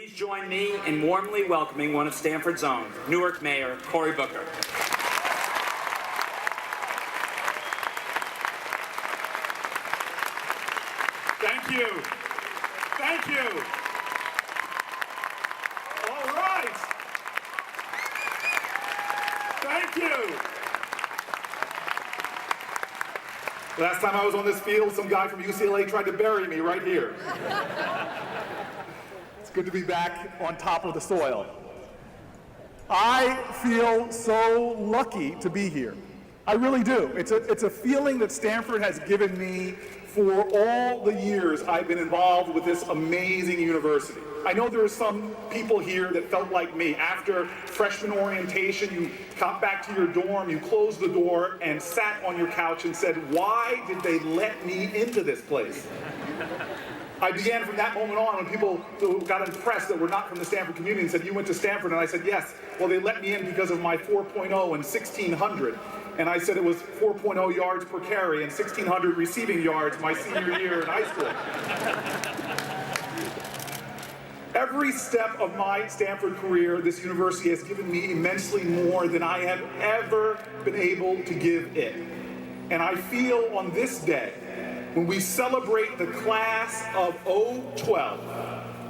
Please join me in warmly welcoming one of Stanford's own, Newark Mayor Cory Booker. Thank you. Thank you. All right. Thank you. Last time I was on this field, some guy from UCLA tried to bury me right here. It's good to be back on top of the soil. I feel so lucky to be here. I really do. It's a feeling that Stanford has given me for all the years I've been involved with this amazing university. I know there are some people here that felt like me. After freshman orientation, you got back to your dorm, you closed the door and sat on your couch and said, why did they let me into this place? I began from that moment on when people got impressed that were not from the Stanford community and said, you went to Stanford? And I said, yes. Well, they let me in because of my 4.0 and 1600. And I said it was 4.0 yards per carry and 1,600 receiving yards my senior year in high school. Every step of my Stanford career, this university has given me immensely more than I have ever been able to give it. And I feel on this day, when we celebrate the class of 012,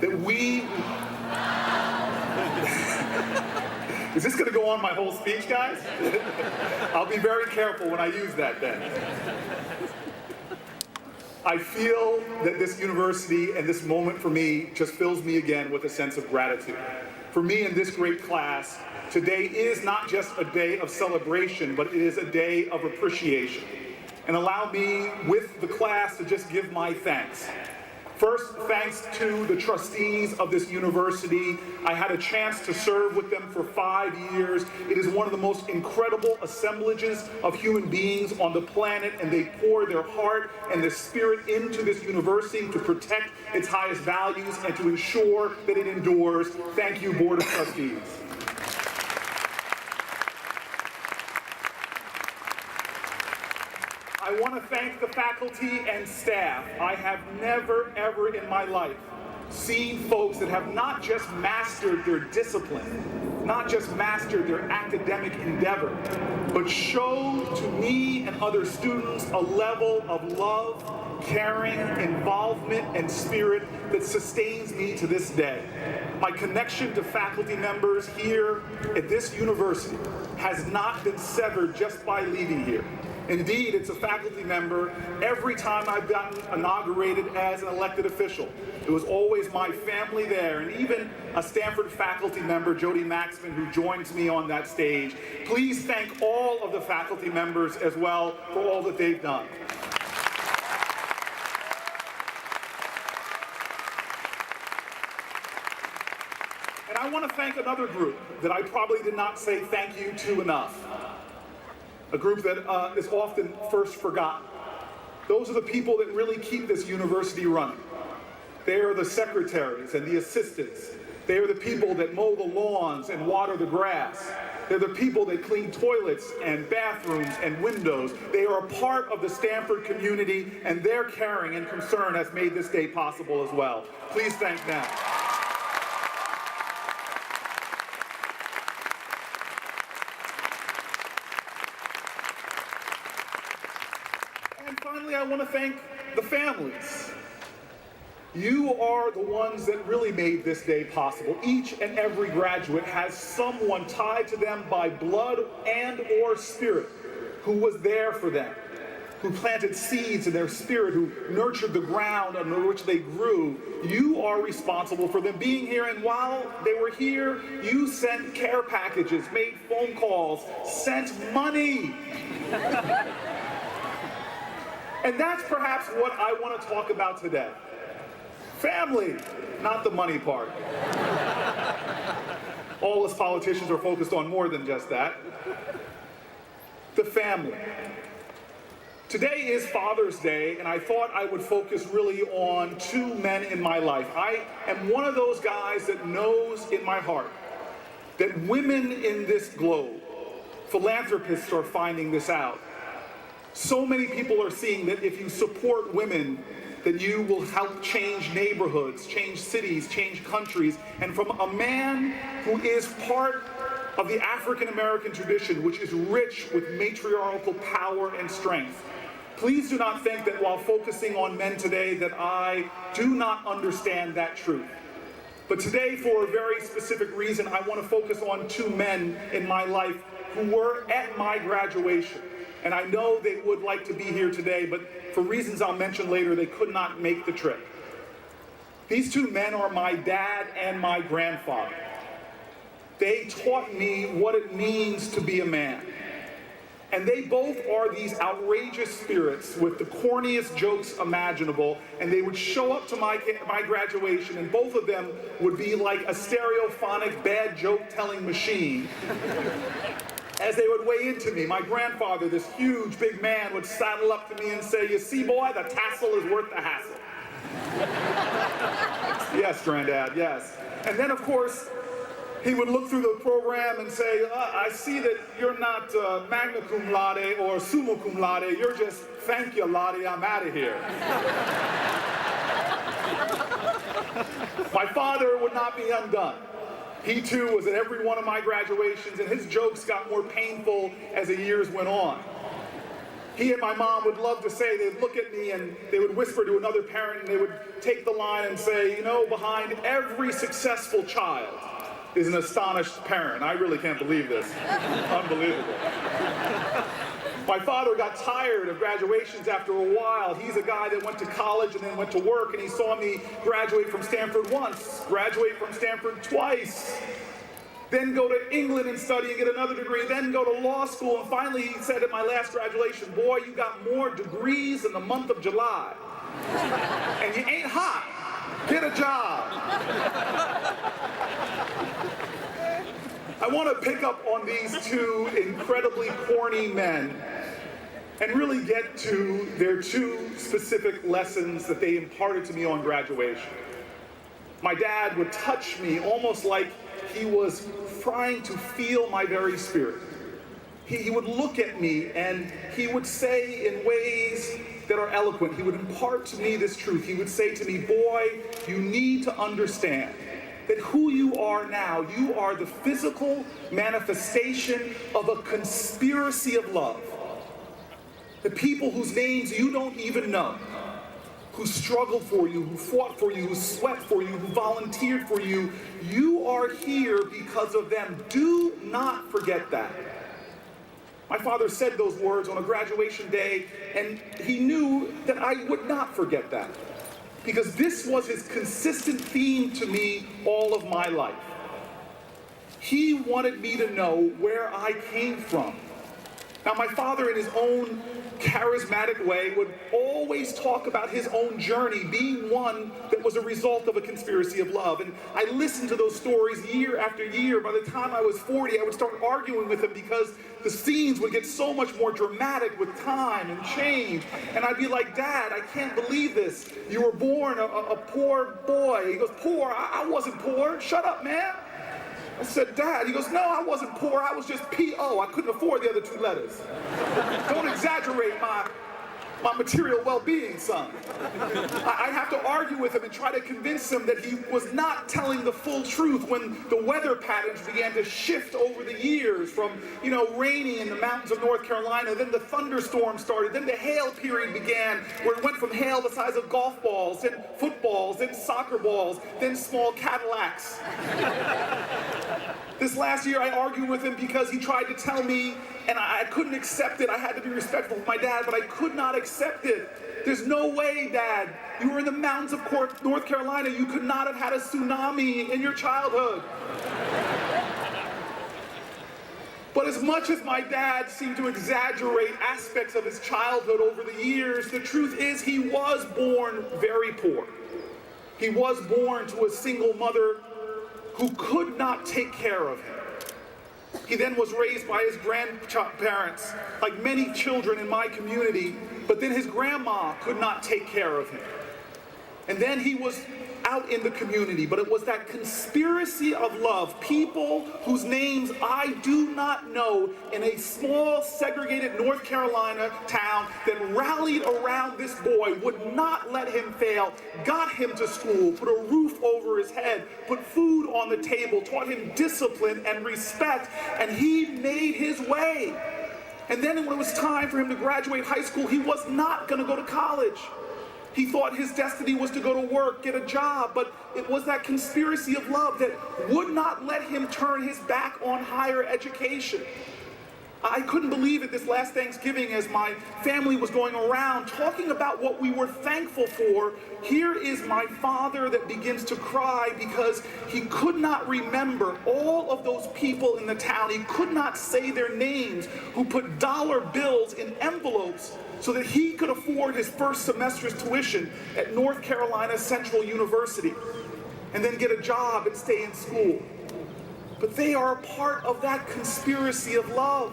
that we... Is this going to go on my whole speech, guys? I'll be very careful when I use that then. I feel that this university and this moment for me just fills me again with a sense of gratitude. For me and this great class, today is not just a day of celebration, but it is a day of appreciation. And allow me, with the class, to just give my thanks. First, thanks to the trustees of this university. I had a chance to serve with them for 5 years. It is one of the most incredible assemblages of human beings on the planet, and they pour their heart and their spirit into this university to protect its highest values and to ensure that it endures. Thank you, Board of Trustees. I want to thank the faculty and staff. I have never, ever in my life seen folks that have not just mastered their discipline, not just mastered their academic endeavor, but show to me and other students a level of love, caring, involvement, and spirit that sustains me to this day. My connection to faculty members here at this university has not been severed just by leaving here. Indeed, it's a faculty member every time I've gotten inaugurated as an elected official. It was always my family there, and even a Stanford faculty member, Jody Maxman, who joins me on that stage. Please thank all of the faculty members as well for all that they've done. And I want to thank another group that I probably did not say thank you to enough. A group that is often first forgotten. Those are the people that really keep this university running. They are the secretaries and the assistants. They are the people that mow the lawns and water the grass. They're the people that clean toilets and bathrooms and windows. They are a part of the Stanford community, and their caring and concern has made this day possible as well. Please thank them. And finally, I want to thank the families. You are the ones that really made this day possible. Each and every graduate has someone tied to them by blood and or spirit who was there for them, who planted seeds in their spirit, who nurtured the ground under which they grew. You are responsible for them being here, and while they were here, you sent care packages, made phone calls, sent money. And that's perhaps what I want to talk about today. Family, not the money part. All us politicians are focused on more than just that. The family. Today is Father's Day, and I thought I would focus really on two men in my life. I am one of those guys that knows in my heart that women in this globe, philanthropists are finding this out. So many people are seeing that if you support women, that you will help change neighborhoods, change cities, change countries, and from a man who is part of the African American tradition, which is rich with matriarchal power and strength. Please do not think that while focusing on men today that I do not understand that truth. But today, for a very specific reason, I want to focus on two men in my life who were at my graduation. And I know they would like to be here today, but for reasons I'll mention later, they could not make the trip. These two men are my dad and my grandfather. They taught me what it means to be a man. And they both are these outrageous spirits with the corniest jokes imaginable, and they would show up to my graduation, and both of them would be like a stereophonic bad joke-telling machine. As they would weigh into me, my grandfather, this huge big man, would saddle up to me and say, "You see, boy, the tassel is worth the hassle." Yes, Granddad, yes. And then, of course, he would look through the program and say, "I see that you're not magna cum laude or summa cum laude. You're just thank you, laudie, I'm out of here." My father would not be undone. He too was at every one of my graduations, and his jokes got more painful as the years went on. He and my mom would love to say, they'd look at me and they would whisper to another parent, and they would take the line and say, "You know, behind every successful child is an astonished parent." I really can't believe this. Unbelievable. My father got tired of graduations after a while. He's a guy that went to college and then went to work, and he saw me graduate from Stanford once, graduate from Stanford twice, then go to England and study and get another degree, then go to law school, and finally he said at my last graduation, "Boy, you got more degrees in the month of July, and you ain't hot. Get a job." I want to pick up on these two incredibly corny men and really get to their two specific lessons that they imparted to me on graduation. My dad would touch me almost like he was trying to feel my very spirit. He would look at me and he would say in ways that are eloquent, he would impart to me this truth. He would say to me, "Boy, you need to understand that who you are now, you are the physical manifestation of a conspiracy of love. The people whose names you don't even know, who struggled for you, who fought for you, who sweat for you, who volunteered for you, you are here because of them. Do not forget that." My father said those words on a graduation day, and he knew that I would not forget that, because this was his consistent theme to me all of my life. He wanted me to know where I came from. Now, my father, in his own charismatic way, would always talk about his own journey being one that was a result of a conspiracy of love. And I listened to those stories year after year. By the time I was 40, I would start arguing with him because the scenes would get so much more dramatic with time and change. And I'd be like, "Dad, I can't believe this. You were born a poor boy." He goes, "Poor? I wasn't poor. Shut up, man." I said, "Dad," he goes, "No, I wasn't poor. I was just P.O. I couldn't afford the other two letters. Don't exaggerate my material well-being, son." I have to argue with him and try to convince him that he was not telling the full truth when the weather patterns began to shift over the years from, rainy in the mountains of North Carolina, then the thunderstorm started, then the hail period began, where it went from hail the size of golf balls, then footballs, then soccer balls, then small Cadillacs. This last year I argued with him because he tried to tell me, and I couldn't accept it. I had to be respectful of my dad, but I could not accept it. "There's no way, Dad. You were in the mountains of North Carolina. You could not have had a tsunami in your childhood." But as much as my dad seemed to exaggerate aspects of his childhood over the years, the truth is he was born very poor. He was born to a single mother who could not take care of him. He then was raised by his grandparents, like many children in my community, but then his grandma could not take care of him. And then he was out in the community, but it was that conspiracy of love, people whose names I do not know, in a small segregated North Carolina town that rallied around this boy, would not let him fail, got him to school, put a roof over his head, put food on the table, taught him discipline and respect, and he made his way. And then when it was time for him to graduate high school, he was not going to go to college. He thought his destiny was to go to work, get a job, but it was that conspiracy of love that would not let him turn his back on higher education. I couldn't believe it this last Thanksgiving as my family was going around talking about what we were thankful for. Here is my father that begins to cry because he could not remember all of those people in the town. He could not say their names who put dollar bills in envelopes so that he could afford his first semester's tuition at North Carolina Central University and then get a job and stay in school. But they are a part of that conspiracy of love.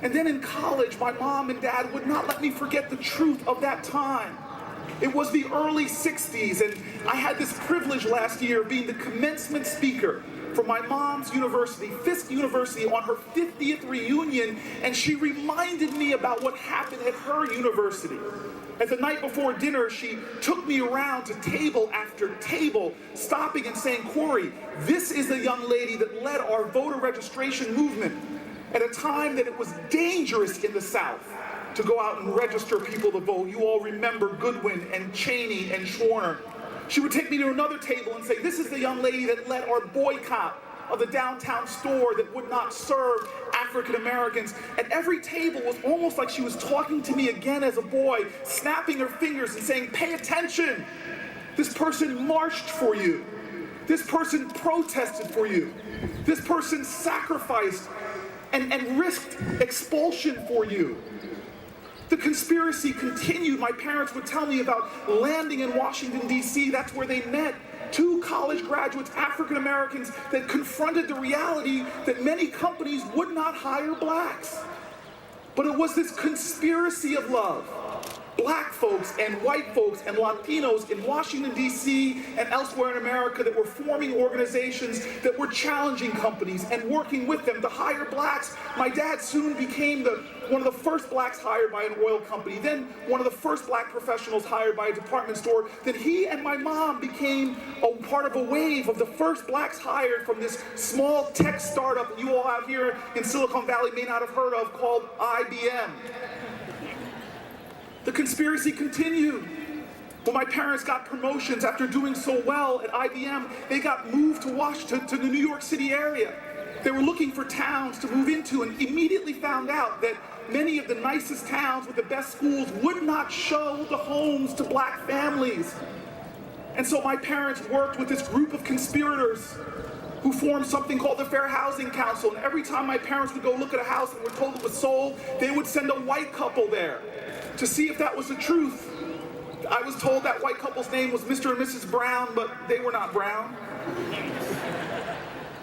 And then in college, my mom and dad would not let me forget the truth of that time. It was the early 60s, and I had this privilege last year of being the commencement speaker for my mom's university, Fisk University, on her 50th reunion, and she reminded me about what happened at her university. As the night before dinner, she took me around to table after table, stopping and saying, "Cory, this is the young lady that led our voter registration movement at a time that it was dangerous in the South to go out and register people to vote." You all remember Goodwin and Cheney and Schwerner. She would take me to another table and say, "This is the young lady that led our boycott of the downtown store that would not serve African Americans." At every table was almost like she was talking to me again as a boy, snapping her fingers and saying, "Pay attention. This person marched for you. This person protested for you. This person sacrificed and risked expulsion for you." The conspiracy continued. My parents would tell me about landing in Washington, D.C. That's where they met. Two college graduates, African Americans, that confronted the reality that many companies would not hire blacks. But it was this conspiracy of love. Black folks and white folks and Latinos in Washington, D.C. and elsewhere in America that were forming organizations that were challenging companies and working with them to hire blacks. My dad soon became one of the first blacks hired by an oil company, then one of the first black professionals hired by a department store. Then he and my mom became a part of a wave of the first blacks hired from this small tech startup that you all out here in Silicon Valley may not have heard of called IBM. The conspiracy continued. When my parents got promotions after doing so well at IBM, they got moved to Washington, to the New York City area. They were looking for towns to move into and immediately found out that many of the nicest towns with the best schools would not show the homes to black families. And so my parents worked with this group of conspirators who formed something called the Fair Housing Council. And every time my parents would go look at a house and were told it was sold, they would send a white couple there to see if that was the truth. I was told that white couple's name was Mr. and Mrs. Brown, but they were not brown.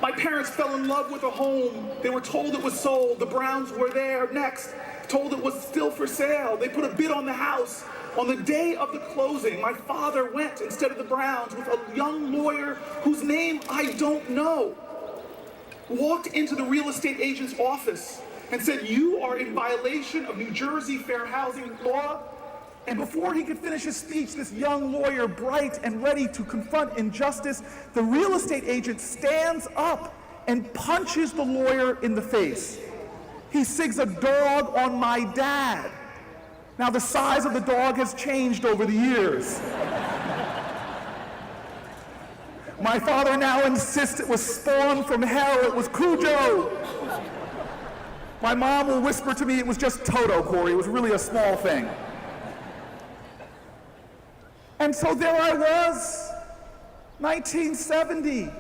My parents fell in love with a home. They were told it was sold. The Browns were there next, told it was still for sale. They put a bid on the house. On the day of the closing, my father went, instead of the Browns, with a young lawyer whose name I don't know, walked into the real estate agent's office and said, "You are in violation of New Jersey fair housing law." And before he could finish his speech, this young lawyer, bright and ready to confront injustice, the real estate agent stands up and punches the lawyer in the face. He sigs a dog on my dad. Now, the size of the dog has changed over the years. My father now insists it was spawn from hell, it was Cujo. My mom will whisper to me it was just Toto, Cory, it was really a small thing. And so there I was, 1970,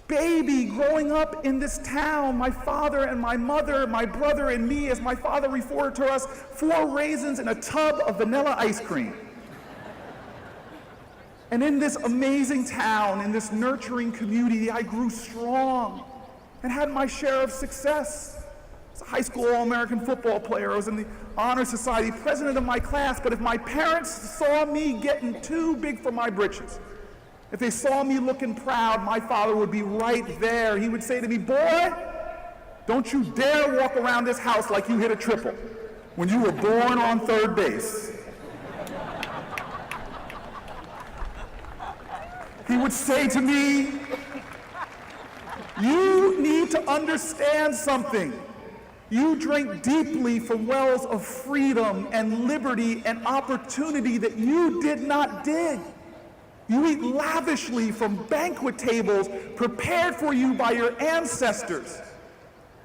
baby growing up in this town, my father and my mother, my brother and me, as my father referred to us, 4 raisins in a tub of vanilla ice cream. And in this amazing town, in this nurturing community, I grew strong and had my share of success. was a high school All-American football player. I was in the Honor Society, president of my class, but if my parents saw me getting too big for my britches, if they saw me looking proud, my father would be right there. He would say to me, "Boy, don't you dare walk around this house like you hit a triple when you were born on third base." He would say to me, "You need to understand something. You drink deeply from wells of freedom and liberty and opportunity that you did not dig. You eat lavishly from banquet tables prepared for you by your ancestors.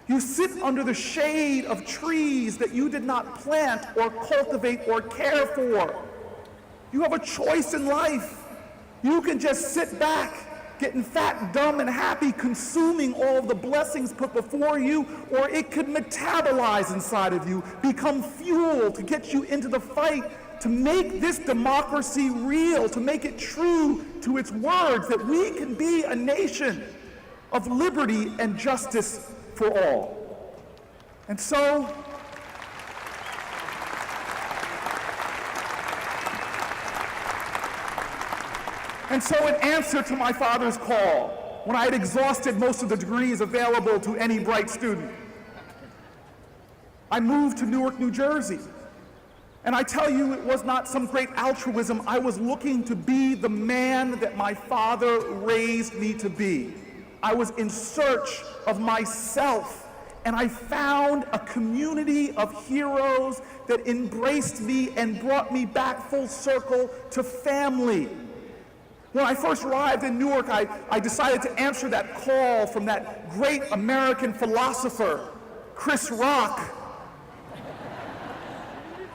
You sit under the shade of trees that you did not plant or cultivate or care for. You have a choice in life. You can just sit back, getting fat, dumb, and happy, consuming all of the blessings put before you, or it could metabolize inside of you, become fuel to get you into the fight, to make this democracy real, to make it true to its words, that we can be a nation of liberty and justice for all." And so, in answer to my father's call, when I had exhausted most of the degrees available to any bright student, I moved to Newark, New Jersey. And I tell you, it was not some great altruism. I was looking to be the man that my father raised me to be. I was in search of myself, and I found a community of heroes that embraced me and brought me back full circle to family. When I first arrived in Newark, I decided to answer that call from that great American philosopher, Chris Rock,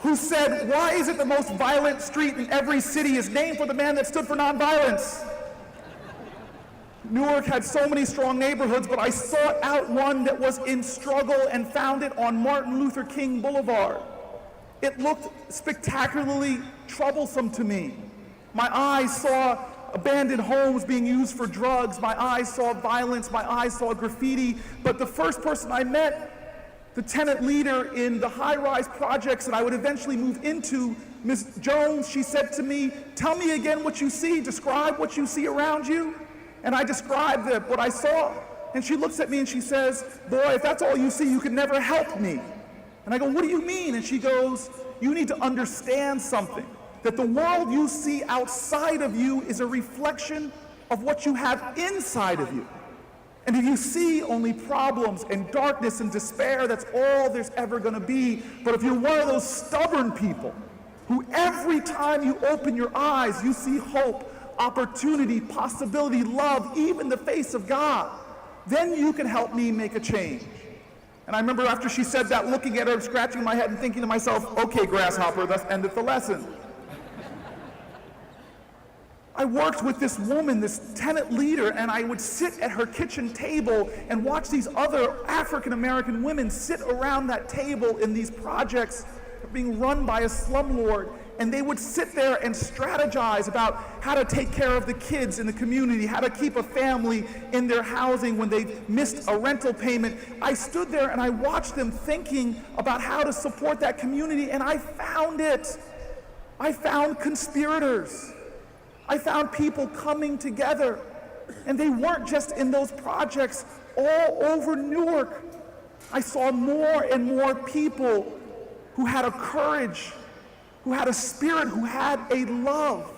who said, "Why is it the most violent street in every city is named for the man that stood for nonviolence?" Newark had so many strong neighborhoods, but I sought out one that was in struggle and found it on Martin Luther King Boulevard. It looked spectacularly troublesome to me. My eyes saw abandoned homes being used for drugs. My eyes saw violence. My eyes saw graffiti. But the first person I met, the tenant leader in the high-rise projects that I would eventually move into, Ms. Jones, she said to me, "Tell me again what you see. Describe what you see around you." And I described what I saw. And she looks at me and she says, "Boy, if that's all you see, you can never help me." And I go, "What do you mean?" And she goes, "You need to understand something, that the world you see outside of you is a reflection of what you have inside of you. And if you see only problems and darkness and despair, that's all there's ever going to be. But if you're one of those stubborn people who every time you open your eyes, you see hope, opportunity, possibility, love, even the face of God, then you can help me make a change." And I remember after she said that, looking at her, scratching my head and thinking to myself, "Okay, grasshopper, that's ended the lesson." I worked with this woman, this tenant leader, and I would sit at her kitchen table and watch these other African-American women sit around that table in these projects being run by a slumlord. And they would sit there and strategize about how to take care of the kids in the community, how to keep a family in their housing when they missed a rental payment. I stood there and I watched them thinking about how to support that community, and I found it. I found conspirators. I found people coming together, and they weren't just in those projects all over Newark. I saw more and more people who had a courage, who had a spirit, who had a love.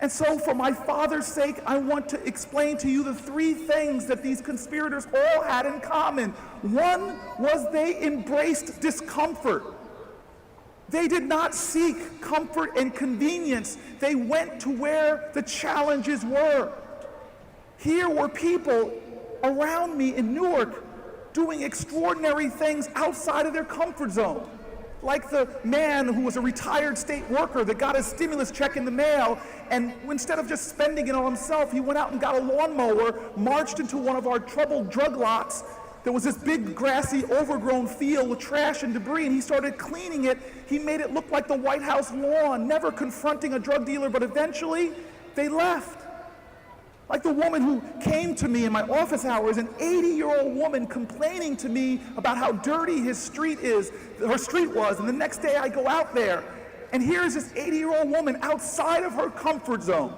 And so for my father's sake, I want to explain to you the three things that these conspirators all had in common. One was they embraced discomfort. They did not seek comfort and convenience. They went to where the challenges were. Here were people around me in Newark doing extraordinary things outside of their comfort zone. Like the man who was a retired state worker that got his stimulus check in the mail, and instead of just spending it on himself, he went out and got a lawnmower, marched into one of our troubled drug lots. There was this big grassy overgrown field with trash and debris, and he started cleaning it. He made it look like the White House lawn, never confronting a drug dealer, but eventually they left. Like the woman who came to me in my office hours, an 80-year-old woman complaining to me about how dirty her street was, and the next day I go out there, and here's this 80-year-old woman outside of her comfort zone,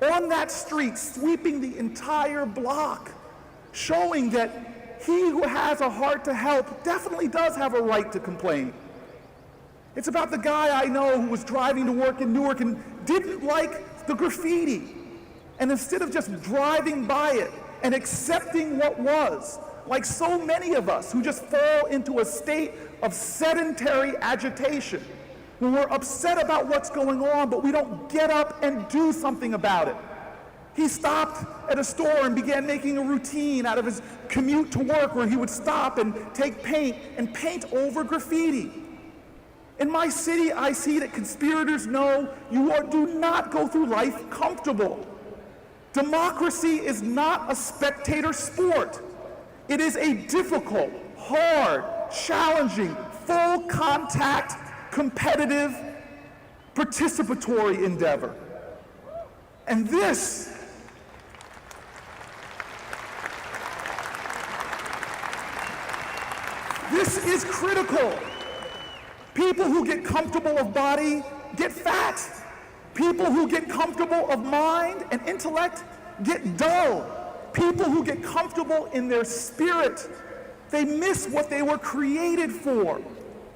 on that street, sweeping the entire block, showing that he who has a heart to help definitely does have a right to complain. It's about the guy I know who was driving to work in Newark and didn't like the graffiti. And instead of just driving by it and accepting what was, like so many of us who just fall into a state of sedentary agitation, when we're upset about what's going on, but we don't get up and do something about it. He stopped at a store and began making a routine out of his commute to work where he would stop and take paint and paint over graffiti. In my city, I see that conspirators know you do not go through life comfortable. Democracy is not a spectator sport. It is a difficult, hard, challenging, full contact, competitive, participatory endeavor. And this is critical. People who get comfortable of body get fat. People who get comfortable of mind and intellect get dull. People who get comfortable in their spirit, they miss what they were created for.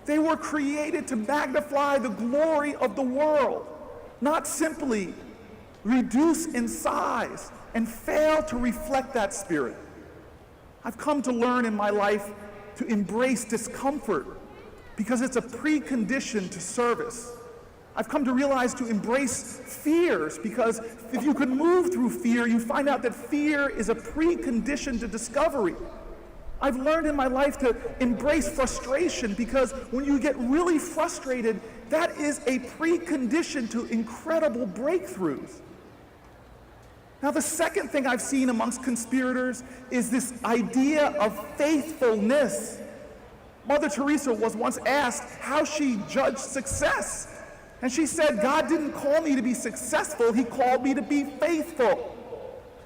They were created to magnify the glory of the world, not simply reduce in size and fail to reflect that spirit. I've come to learn in my life to embrace discomfort because it's a precondition to service. I've come to realize to embrace fears because if you can move through fear, you find out that fear is a precondition to discovery. I've learned in my life to embrace frustration because when you get really frustrated, that is a precondition to incredible breakthroughs. Now, the second thing I've seen amongst conspirators is this idea of faithfulness. Mother Teresa was once asked how she judged success. And she said, God didn't call me to be successful, he called me to be faithful.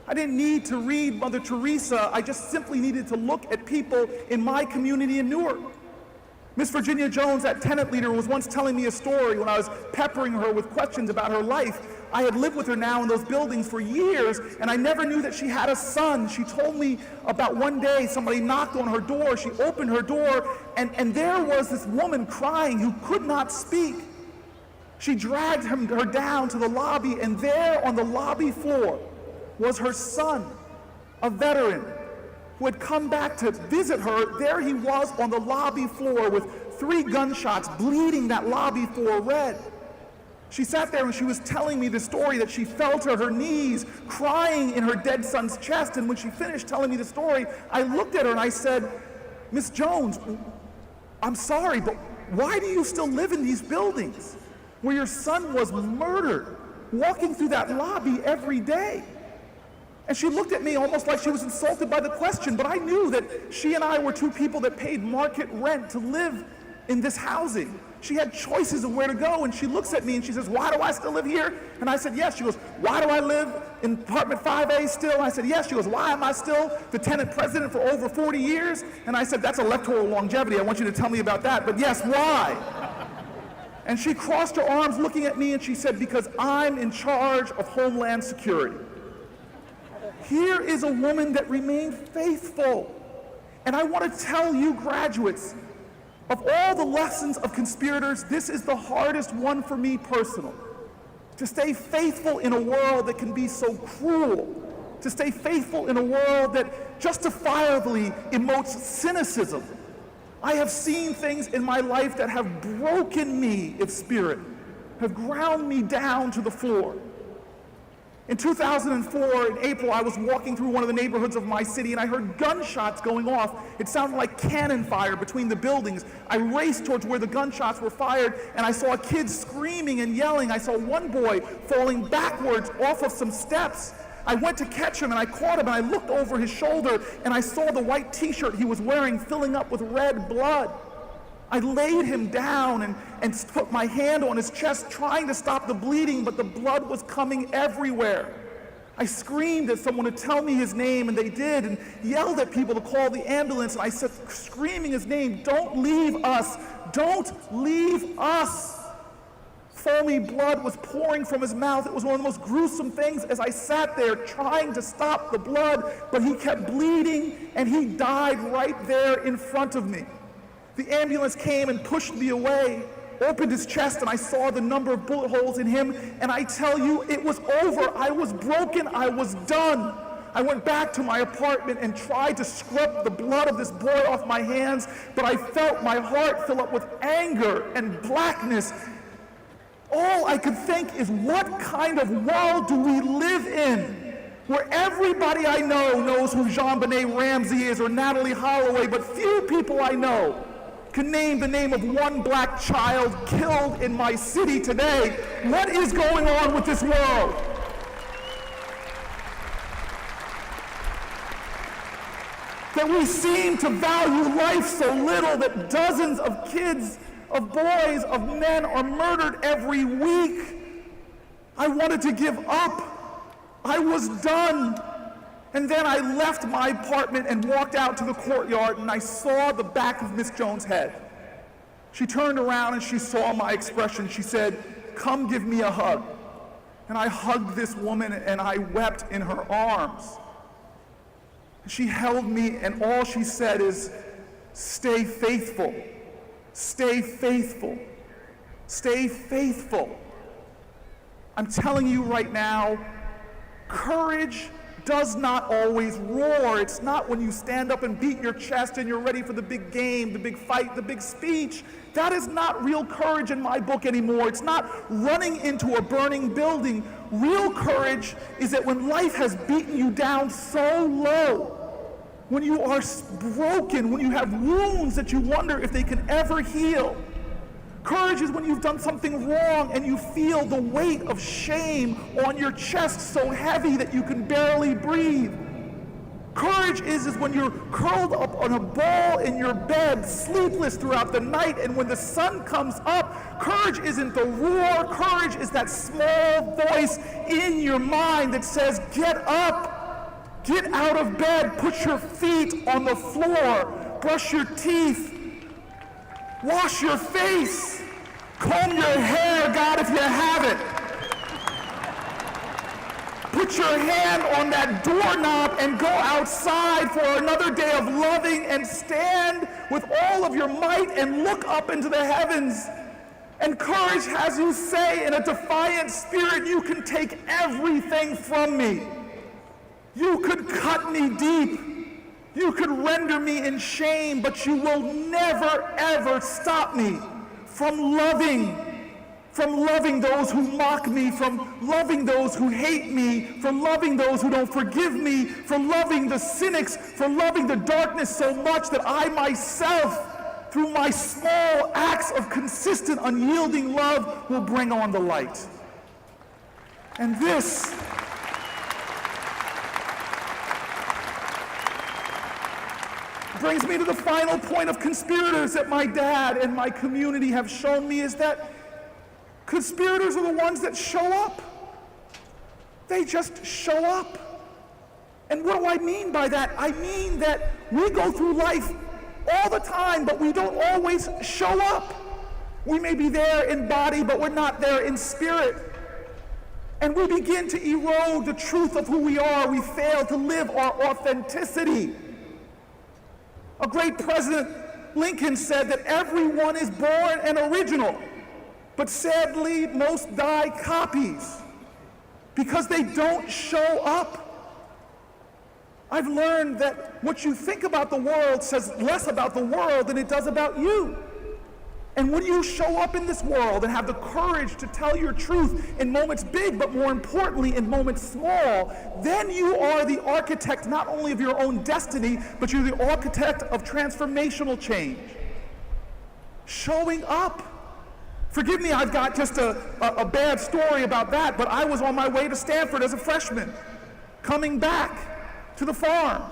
I didn't need to read Mother Teresa, I just simply needed to look at people in my community in Newark. Miss Virginia Jones, that tenant leader, was once telling me a story when I was peppering her with questions about her life. I had lived with her now in those buildings for years, and I never knew that she had a son. She told me about one day somebody knocked on her door, she opened her door, and there was this woman crying who could not speak. She dragged her down to the lobby, and there on the lobby floor was her son, a veteran, who had come back to visit her. There he was on the lobby floor with 3 gunshots, bleeding that lobby floor red. She sat there and she was telling me the story that she fell to her knees, crying in her dead son's chest, and when she finished telling me the story, I looked at her and I said, Miss Jones, I'm sorry, but why do you still live in these buildings where your son was murdered, walking through that lobby every day? And she looked at me almost like she was insulted by the question, but I knew that she and I were 2 people that paid market rent to live in this housing. She had choices of where to go, and she looks at me and she says, why do I still live here? And I said, yes. She goes, why do I live in apartment 5A still? I said, yes. She goes, why am I still the tenant president for over 40 years? And I said, that's electoral longevity. I want you to tell me about that, but yes, why? And she crossed her arms looking at me and she said, because I'm in charge of Homeland Security. Here is a woman that remained faithful. And I want to tell you graduates, of all the lessons of conspirators, this is the hardest one for me personally. To stay faithful in a world that can be so cruel. To stay faithful in a world that justifiably emotes cynicism. I have seen things in my life that have broken me of spirit, have ground me down to the floor. In 2004, in April, I was walking through one of the neighborhoods of my city and I heard gunshots going off. It sounded like cannon fire between the buildings. I raced towards where the gunshots were fired and I saw kids screaming and yelling. I saw one boy falling backwards off of some steps. I went to catch him and I caught him and I looked over his shoulder and I saw the white t-shirt he was wearing filling up with red blood. I laid him down and put my hand on his chest trying to stop the bleeding, but the blood was coming everywhere. I screamed at someone to tell me his name, and they did, and yelled at people to call the ambulance, and I said, screaming his name, "Don't leave us! Don't leave us!" Foamy blood was pouring from his mouth. It was one of the most gruesome things as I sat there trying to stop the blood, but he kept bleeding, and he died right there in front of me. The ambulance came and pushed me away, opened his chest, and I saw the number of bullet holes in him, and I tell you, it was over. I was broken. I was done. I went back to my apartment and tried to scrub the blood of this boy off my hands, but I felt my heart fill up with anger and blackness. All I could think is, what kind of world do we live in, where everybody I know knows who JonBenet Ramsey is or Natalie Holloway, but few people I know can name the name of one black child killed in my city today. What is going on with this world? That we seem to value life so little that dozens of kids, of boys, of men are murdered every week. I wanted to give up. I was done. And then I left my apartment and walked out to the courtyard, and I saw the back of Miss Jones' head. She turned around and she saw my expression. She said, "Come give me a hug." And I hugged this woman and I wept in her arms. She held me, and all she said is, "Stay faithful, stay faithful, stay faithful." I'm telling you right now, courage does not always roar. It's not when you stand up and beat your chest and you're ready for the big game, the big fight, the big speech. That is not real courage in my book anymore. It's not running into a burning building. Real courage is that when life has beaten you down so low, when you are broken, when you have wounds that you wonder if they can ever heal. Courage is when you've done something wrong and you feel the weight of shame on your chest so heavy that you can barely breathe. Courage is when you're curled up on a ball in your bed, sleepless throughout the night, and when the sun comes up, courage isn't the roar. Courage is that small voice in your mind that says, "Get up, get out of bed, put your feet on the floor, brush your teeth, wash your face, comb your hair, God, if you have it. Put your hand on that doorknob and go outside for another day of loving, and stand with all of your might and look up into the heavens." And courage has you say in a defiant spirit, "You can take everything from me. You could cut me deep. You could render me in shame, but you will never, ever stop me from loving those who mock me, from loving those who hate me, from loving those who don't forgive me, from loving the cynics, from loving the darkness so much that I myself, through my small acts of consistent, unyielding love, will bring on the light." And this brings me to the final point of conspirators that my dad and my community have shown me, is that conspirators are the ones that show up. They just show up. And what do I mean by that? I mean that we go through life all the time, but we don't always show up. We may be there in body, but we're not there in spirit. And we begin to erode the truth of who we are. We fail to live our authenticity. A great President Lincoln said that everyone is born an original, but sadly most die copies because they don't show up. I've learned that what you think about the world says less about the world than it does about you. And when you show up in this world and have the courage to tell your truth in moments big, but more importantly in moments small, then you are the architect not only of your own destiny, but you're the architect of transformational change. Showing up. Forgive me, I've got just a bad story about that, but I was on my way to Stanford as a freshman, coming back to the farm.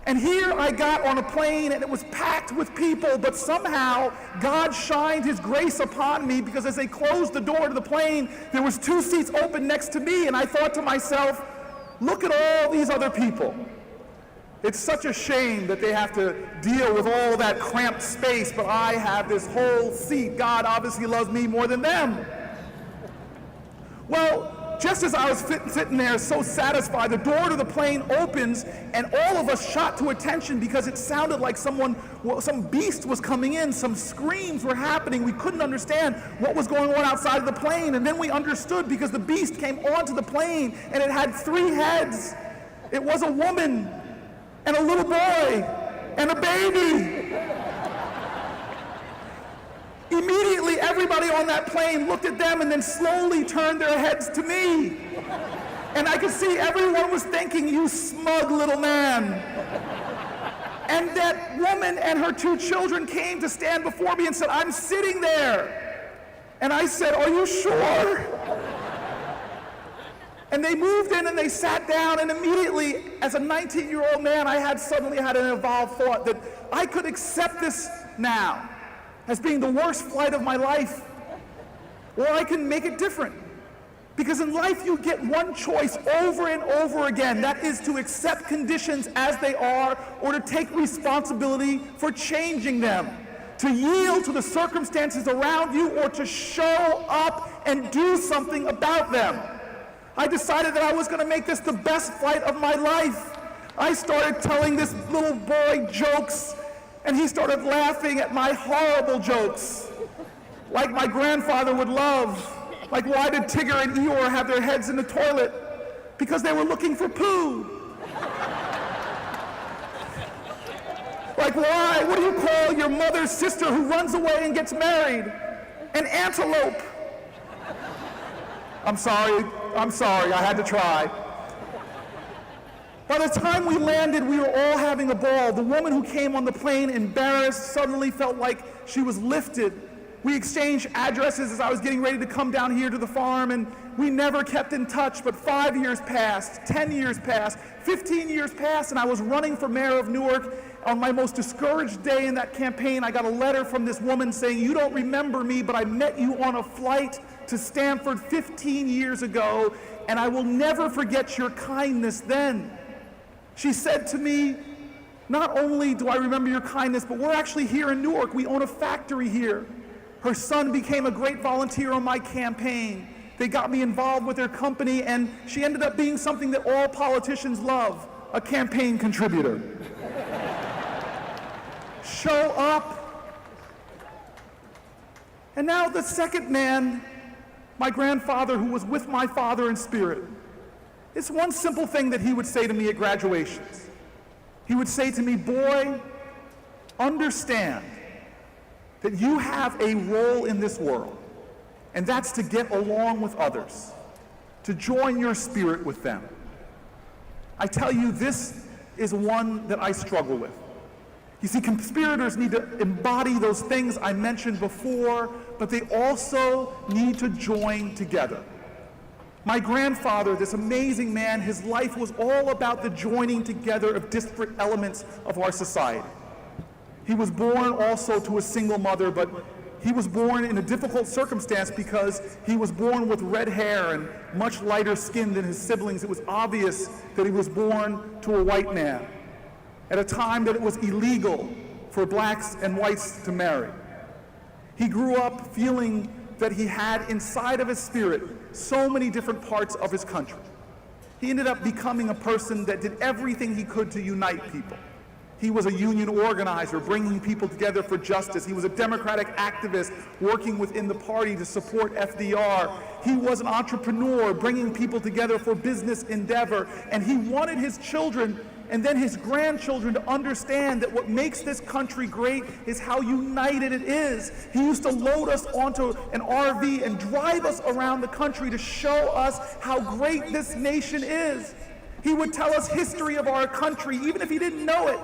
And here I got on a plane, and it was packed with people, but somehow God shined his grace upon me, because as they closed the door to the plane, there was 2 seats open next to me, and I thought to myself, look at all these other people. It's such a shame that they have to deal with all that cramped space, but I have this whole seat. God obviously loves me more than them. Well, just as I was sitting there so satisfied, the door to the plane opens and all of us shot to attention because it sounded like some beast was coming in. Some screams were happening. We couldn't understand what was going on outside of the plane. And then we understood because the beast came onto the plane and it had 3 heads. It was a woman and a little boy and a baby. Immediately, everybody on that plane looked at them and then slowly turned their heads to me. And I could see everyone was thinking, you smug little man. And that woman and her 2 children came to stand before me and said, I'm sitting there. And I said, are you sure? And they moved in and they sat down, and immediately, as a 19-year-old man, I suddenly had an evolved thought that I could accept this now as being the worst flight of my life, or I can make it different. Because in life you get one choice over and over again. That is to accept conditions as they are, or to take responsibility for changing them. To yield to the circumstances around you, or to show up and do something about them. I decided that I was going to make this the best flight of my life. I started telling this little boy jokes, and he started laughing at my horrible jokes, like my grandfather would love. Like, why did Tigger and Eeyore have their heads in the toilet? Because they were looking for poo. Like, why? What do you call your mother's sister who runs away and gets married? An antelope. I'm sorry, I had to try. By the time we landed, we were all having a ball. The woman who came on the plane, embarrassed, suddenly felt like she was lifted. We exchanged addresses as I was getting ready to come down here to the farm, and we never kept in touch, but 5 years passed, 10 years passed, 15 years passed, and I was running for mayor of Newark. On my most discouraged day in that campaign, I got a letter from this woman saying, you don't remember me, but I met you on a flight to Stanford 15 years ago, and I will never forget your kindness then. She said to me, not only do I remember your kindness, but we're actually here in Newark. We own a factory here. Her son became a great volunteer on my campaign. They got me involved with their company, and she ended up being something that all politicians love, a campaign contributor. Show up. And now the second man, my grandfather, who was with my father in spirit. It's one simple thing that he would say to me at graduations. He would say to me, boy, understand that you have a role in this world, and that's to get along with others, to join your spirit with them. I tell you, this is one that I struggle with. You see, conspirators need to embody those things I mentioned before, but they also need to join together. My grandfather, this amazing man, his life was all about the joining together of disparate elements of our society. He was born also to a single mother, but he was born in a difficult circumstance because he was born with red hair and much lighter skin than his siblings. It was obvious that he was born to a white man at a time that it was illegal for blacks and whites to marry. He grew up feeling that he had inside of his spirit so many different parts of his country. He ended up becoming a person that did everything he could to unite people. He was a union organizer, bringing people together for justice. He was a Democratic activist, working within the party to support FDR. He was an entrepreneur, bringing people together for business endeavor. And he wanted his children and then his grandchildren to understand that what makes this country great is how united it is. He used to load us onto an RV and drive us around the country to show us how great this nation is. He would tell us history of our country, even if he didn't know it.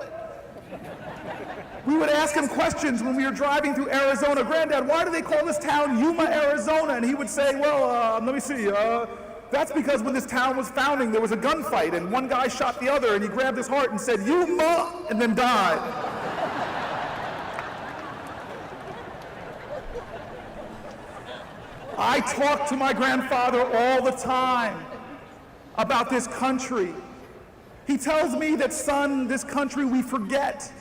We would ask him questions when we were driving through Arizona. Granddad, why do they call this town Yuma, Arizona? And he would say, well, let me see. That's because when this town was founding, there was a gunfight, and one guy shot the other, and he grabbed his heart and said, Yuma, and then died. I talked to my grandfather all the time. about this country. He tells me that, son, this country we forget.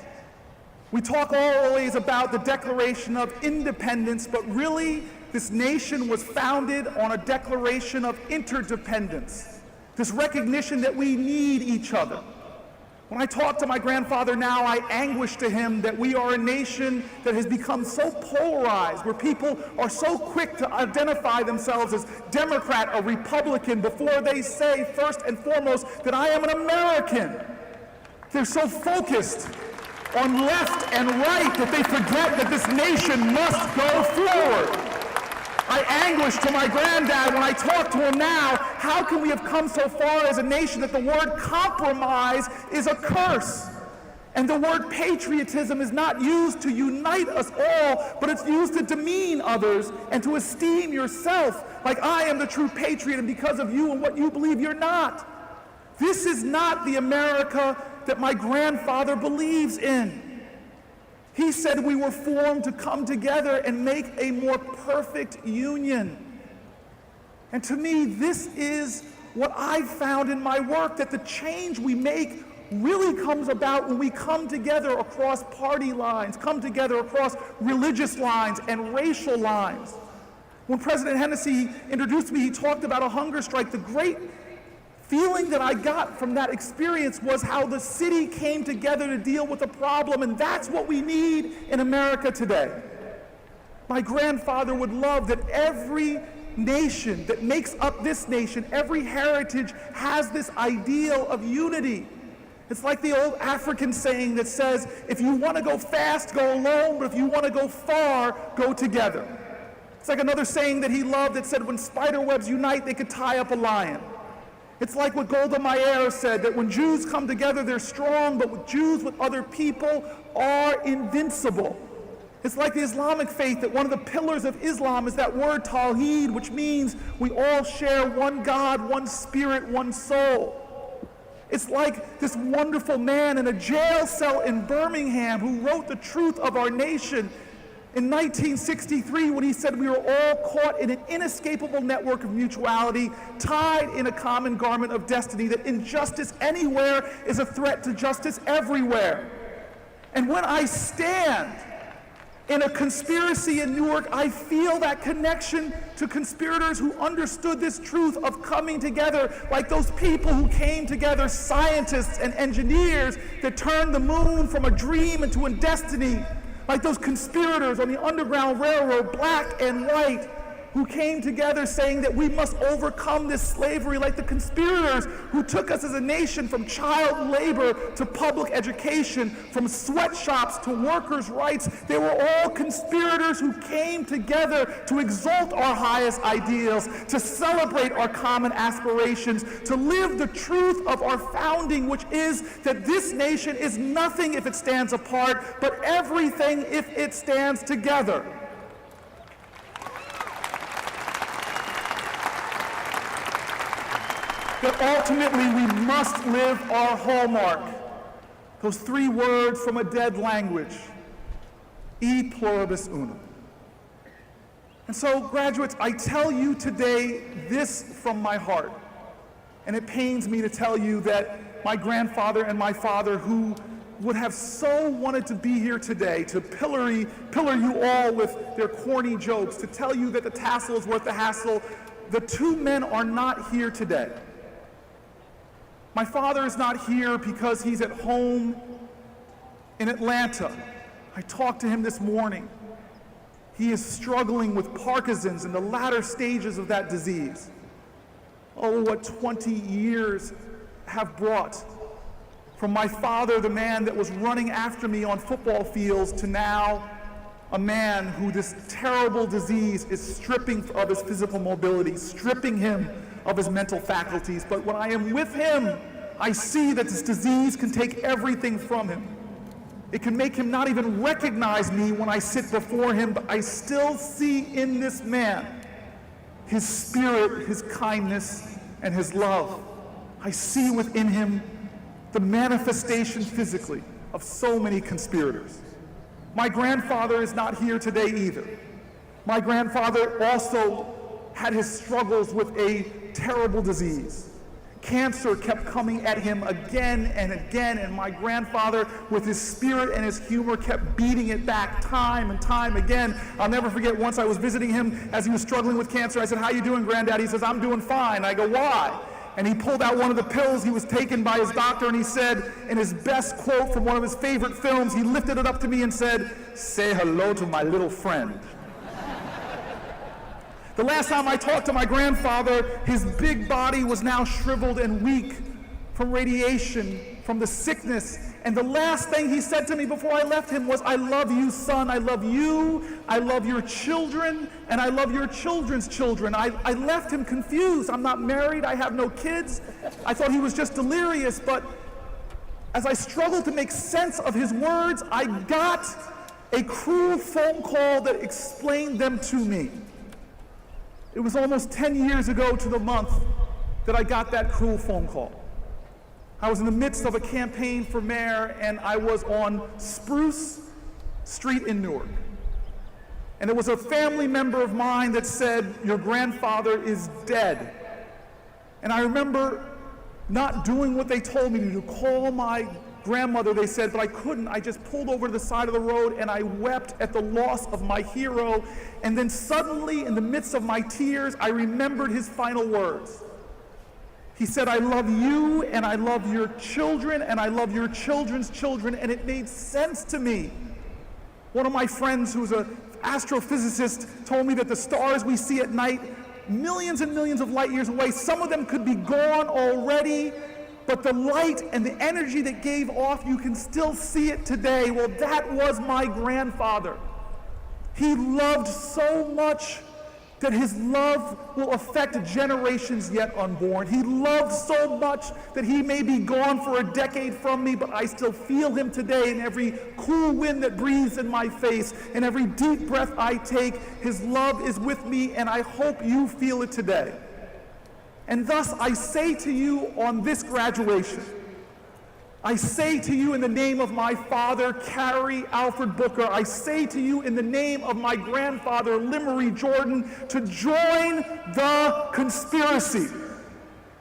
We talk always about the Declaration of Independence, but really this nation was founded on a declaration of interdependence, this recognition that we need each other. When I talk to my grandfather now, I anguish to him that we are a nation that has become so polarized, where people are so quick to identify themselves as Democrat or Republican before they say first and foremost that I am an American. They're so focused on left and right that they forget that this nation must go forward. I anguish to my granddad when I talk to him now, how can we have come so far as a nation that the word compromise is a curse? And the word patriotism is not used to unite us all, but it's used to demean others and to esteem yourself like I am the true patriot, and because of you and what you believe, you're not. This is not the America that my grandfather believes in. He said we were formed to come together and make a more perfect union. And to me, this is what I've found in my work, that the change we make really comes about when we come together across party lines, come together across religious lines and racial lines. When President Hennessy introduced me, he talked about a hunger strike. The great feeling that I got from that experience was how the city came together to deal with a problem, and that's what we need in America today. My grandfather would love that every nation that makes up this nation, every heritage has this ideal of unity. It's like the old African saying that says, if you want to go fast, go alone, but if you want to go far, go together. It's like another saying that he loved that said, when spider webs unite, they could tie up a lion. It's like what Golda Meir said, that when Jews come together, they're strong, but with Jews with other people are invincible. It's like the Islamic faith, that one of the pillars of Islam is that word Tawheed, which means we all share one God, one spirit, one soul. It's like this wonderful man in a jail cell in Birmingham who wrote the truth of our nation in 1963, when he said we were all caught in an inescapable network of mutuality, tied in a common garment of destiny, that injustice anywhere is a threat to justice everywhere. And when I stand in a conspiracy in Newark, I feel that connection to conspirators who understood this truth of coming together, like those people who came together, scientists and engineers that turned the moon from a dream into a destiny, like those conspirators on the Underground Railroad, black and white, who came together saying that we must overcome this slavery, like the conspirators who took us as a nation from child labor to public education, from sweatshops to workers' rights. They were all conspirators who came together to exalt our highest ideals, to celebrate our common aspirations, to live the truth of our founding, which is that this nation is nothing if it stands apart, but everything if it stands together. That ultimately we must live our hallmark, those three words from a dead language, e pluribus unum. And so, graduates, I tell you today this from my heart, and it pains me to tell you that my grandfather and my father, who would have so wanted to be here today, to pillar you all with their corny jokes, to tell you that the tassel is worth the hassle, the two men are not here today. My father is not here because he's at home in Atlanta. I talked to him this morning. He is struggling with Parkinson's in the latter stages of that disease. Oh, what 20 years have brought from my father, the man that was running after me on football fields, to now a man who this terrible disease is stripping of his physical mobility, stripping him of his mental faculties. But when I am with him, I see that this disease can take everything from him. It can make him not even recognize me when I sit before him, but I still see in this man his spirit, his kindness, and his love. I see within him the manifestation physically of so many conspirators. My grandfather is not here today either. My grandfather also had his struggles with a terrible disease. Cancer kept coming at him again and again, and my grandfather, with his spirit and his humor, kept beating it back time and time again. I'll never forget once I was visiting him as he was struggling with cancer. I said, "How you doing, Granddad?" He says, "I'm doing fine." I go, "Why?" And he pulled out one of the pills he was taken by his doctor, and he said, in his best quote from one of his favorite films, he lifted it up to me and said, "Say hello to my little friend." The last time I talked to my grandfather, his big body was now shriveled and weak from radiation, from the sickness. And the last thing he said to me before I left him was, "I love you, son. I love you. I love your children, and I love your children's children." I left him confused. I'm not married. I have no kids. I thought he was just delirious. But as I struggled to make sense of his words, I got a cruel phone call that explained them to me. It was almost 10 years ago to the month that I got that cruel phone call. I was in the midst of a campaign for mayor, and I was on Spruce Street in Newark. And there was a family member of mine that said, "Your grandfather is dead." And I remember not doing what they told me to do, call my grandmother, they said, but I couldn't. I just pulled over to the side of the road and I wept at the loss of my hero. And then suddenly, in the midst of my tears, I remembered his final words. He said, "I love you, and I love your children, and I love your children's children," and it made sense to me. One of my friends, who's an astrophysicist, told me that the stars we see at night, millions and millions of light years away, some of them could be gone already, but the light and the energy that gave off, you can still see it today. Well, that was my grandfather. He loved so much that his love will affect generations yet unborn. He loved so much that he may be gone for a decade from me, but I still feel him today in every cool wind that breathes in my face, in every deep breath I take. His love is with me, and I hope you feel it today. And thus I say to you on this graduation, I say to you in the name of my father, Cory Alfred Booker, I say to you in the name of my grandfather, Limery Jordan, to join the conspiracy,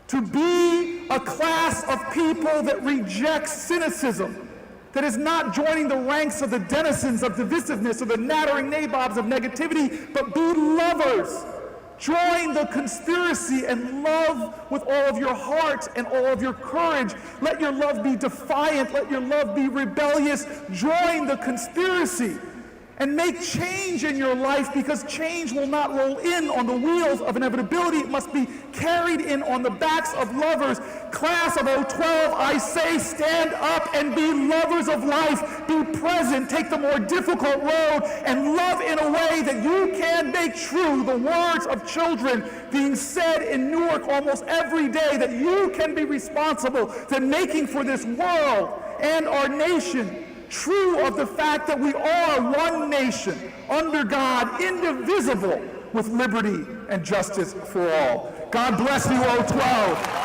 to be a class of people that rejects cynicism, that is not joining the ranks of the denizens of divisiveness or the nattering nabobs of negativity, but be lovers. Join the conspiracy and love with all of your heart and all of your courage. Let your love be defiant. Let your love be rebellious. Join the conspiracy and make change in your life, because change will not roll in on the wheels of inevitability. It must be carried in on the backs of lovers. Class of 012, I say, stand up and be lovers of life. Be present, take the more difficult road, and love in a way that you can make true the words of children being said in Newark almost every day, that you can be responsible for making for this world and our nation true of the fact that we are one nation, under God, indivisible, with liberty and justice for all. God bless you, 012.